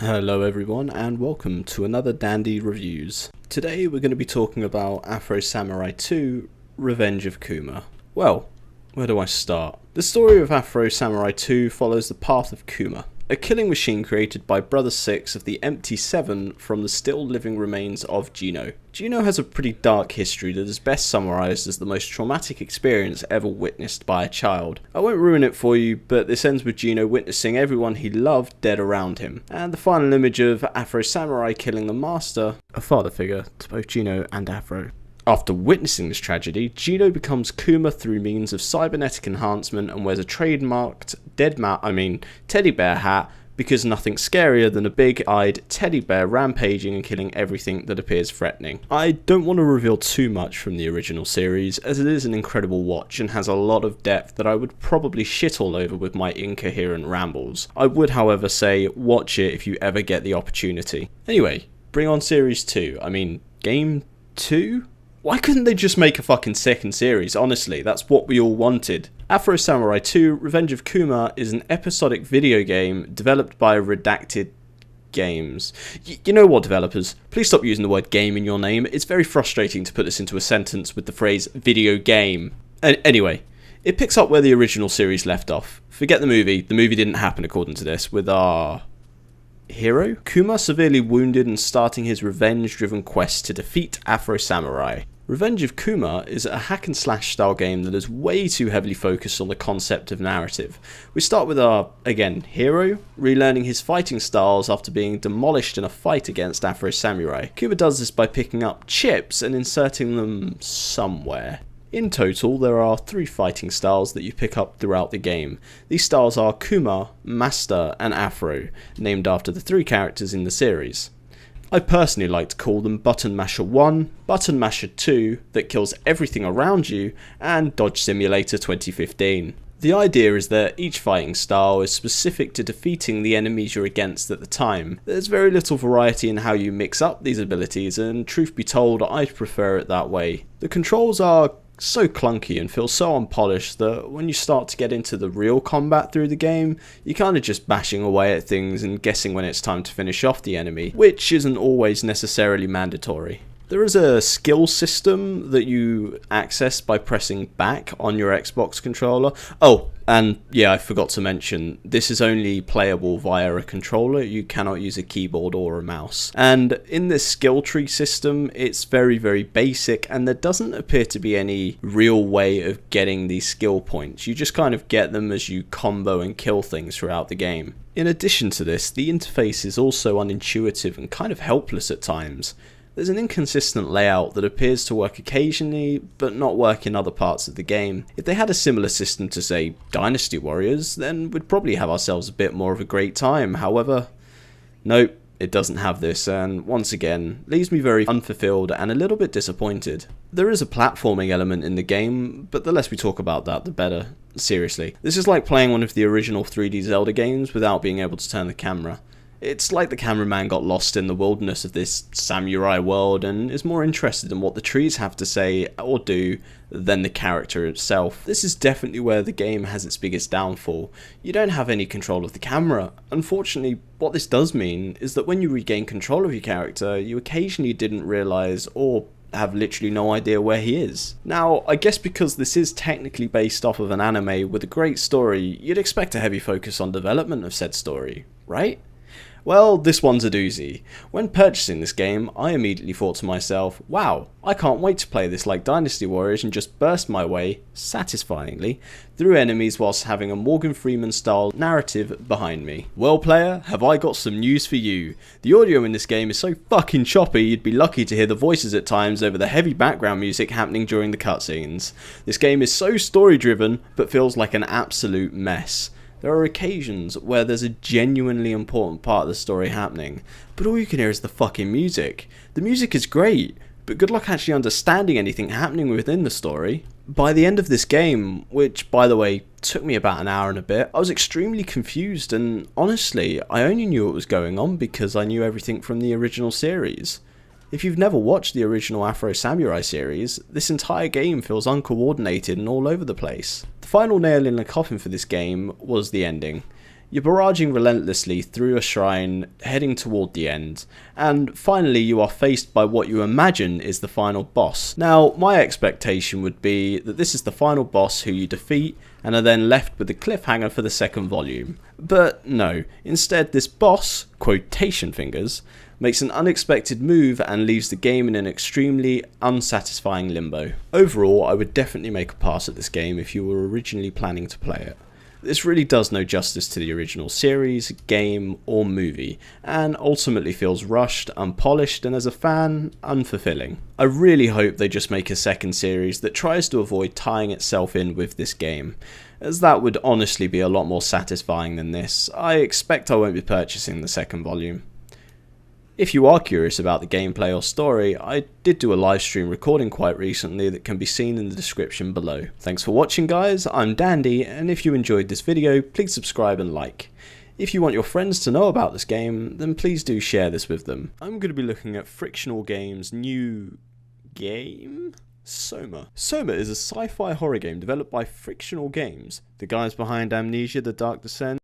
Hello everyone and welcome to another Dandy Reviews. Today we're going to be talking about Afro Samurai 2 Revenge of Kuma. Well, where do I start? The story of Afro Samurai 2 follows the path of Kuma, a killing machine created by Brother 6 of the Empty 7 from the still living remains of Gino. Gino has a pretty dark history that is best summarised as the most traumatic experience ever witnessed by a child. I won't ruin it for you, but this ends with Gino witnessing everyone he loved dead around him, and the final image of Afro Samurai killing the master, a father figure to both Gino and Afro. After witnessing this tragedy, Gino becomes Kuma through means of cybernetic enhancement and wears a trademarked teddy bear hat, because nothing's scarier than a big-eyed teddy bear rampaging and killing everything that appears threatening. I don't want to reveal too much from the original series, as it is an incredible watch and has a lot of depth that I would probably shit all over with my incoherent rambles. I would, however, say watch it if you ever get the opportunity. Anyway, bring on Series 2. Game 2? Why couldn't they just make a fucking second series? Honestly, that's what we all wanted. Afro Samurai 2 Revenge of Kuma is an episodic video game developed by Redacted Games. You know what, developers? Please stop using the word game in your name. It's very frustrating to put this into a sentence with the phrase video game. Anyway, it picks up where the original series left off. Forget the movie didn't happen according to this, with our hero, Kuma, severely wounded and starting his revenge-driven quest to defeat Afro Samurai. Revenge of Kuma is a hack and slash style game that is way too heavily focused on the concept of narrative. We start with our, again, hero, relearning his fighting styles after being demolished in a fight against Afro Samurai. Kuma does this by picking up chips and inserting them somewhere. In total, there are 3 fighting styles that you pick up throughout the game. These styles are Kuma, Master, and Afro, named after the 3 characters in the series. I personally like to call them Button Masher 1, Button Masher 2, that kills everything around you, and Dodge Simulator 2015. The idea is that each fighting style is specific to defeating the enemies you're against at the time. There's very little variety in how you mix up these abilities, and truth be told, I prefer it that way. The controls are so clunky and feel so unpolished that when you start to get into the real combat through the game, you're kind of just bashing away at things and guessing when it's time to finish off the enemy, which isn't always necessarily mandatory. There is a skill system that you access by pressing back on your Xbox controller. Oh, and yeah, I forgot to mention, this is only playable via a controller. You cannot use a keyboard or a mouse. And in this skill tree system, it's very, very basic, and there doesn't appear to be any real way of getting these skill points. You just kind of get them as you combo and kill things throughout the game. In addition to this, the interface is also unintuitive and kind of helpless at times. There's an inconsistent layout that appears to work occasionally, but not work in other parts of the game. If they had a similar system to, say, Dynasty Warriors, then we'd probably have ourselves a bit more of a great time. However, nope, it doesn't have this, and once again, leaves me very unfulfilled and a little bit disappointed. There is a platforming element in the game, but the less we talk about that, the better. Seriously, this is like playing one of the original 3D Zelda games without being able to turn the camera. It's like the cameraman got lost in the wilderness of this samurai world and is more interested in what the trees have to say or do than the character itself. This is definitely where the game has its biggest downfall. You don't have any control of the camera. Unfortunately, what this does mean is that when you regain control of your character, you occasionally didn't realise or have literally no idea where he is. Now, I guess because this is technically based off of an anime with a great story, you'd expect a heavy focus on development of said story, right? Well, this one's a doozy. When purchasing this game, I immediately thought to myself, wow, I can't wait to play this like Dynasty Warriors and just burst my way, satisfyingly, through enemies whilst having a Morgan Freeman style narrative behind me. Well, player, have I got some news for you. The audio in this game is so fucking choppy you'd be lucky to hear the voices at times over the heavy background music happening during the cutscenes. This game is so story driven, but feels like an absolute mess. There are occasions where there's a genuinely important part of the story happening, but all you can hear is the fucking music. The music is great, but good luck actually understanding anything happening within the story. By the end of this game, which by the way took me about an hour and a bit, I was extremely confused, and honestly, I only knew what was going on because I knew everything from the original series. If you've never watched the original Afro Samurai series, this entire game feels uncoordinated and all over the place. The final nail in the coffin for this game was the ending. You're barraging relentlessly through a shrine, heading toward the end, and finally you are faced by what you imagine is the final boss. Now, my expectation would be that this is the final boss who you defeat and are then left with the cliffhanger for the second volume. But no, instead this boss, quotation fingers, makes an unexpected move and leaves the game in an extremely unsatisfying limbo. Overall, I would definitely make a pass at this game if you were originally planning to play it. This really does no justice to the original series, game, or movie, and ultimately feels rushed, unpolished, and as a fan, unfulfilling. I really hope they just make a second series that tries to avoid tying itself in with this game, as that would honestly be a lot more satisfying than this. I expect I won't be purchasing the second volume. If you are curious about the gameplay or story, I did do a live stream recording quite recently that can be seen in the description below. Thanks for watching guys, I'm Dandy, and if you enjoyed this video, please subscribe and like. If you want your friends to know about this game, then please do share this with them. I'm going to be looking at Frictional Games' new game? Soma. Soma is a sci-fi horror game developed by Frictional Games, the guys behind Amnesia: The Dark Descent,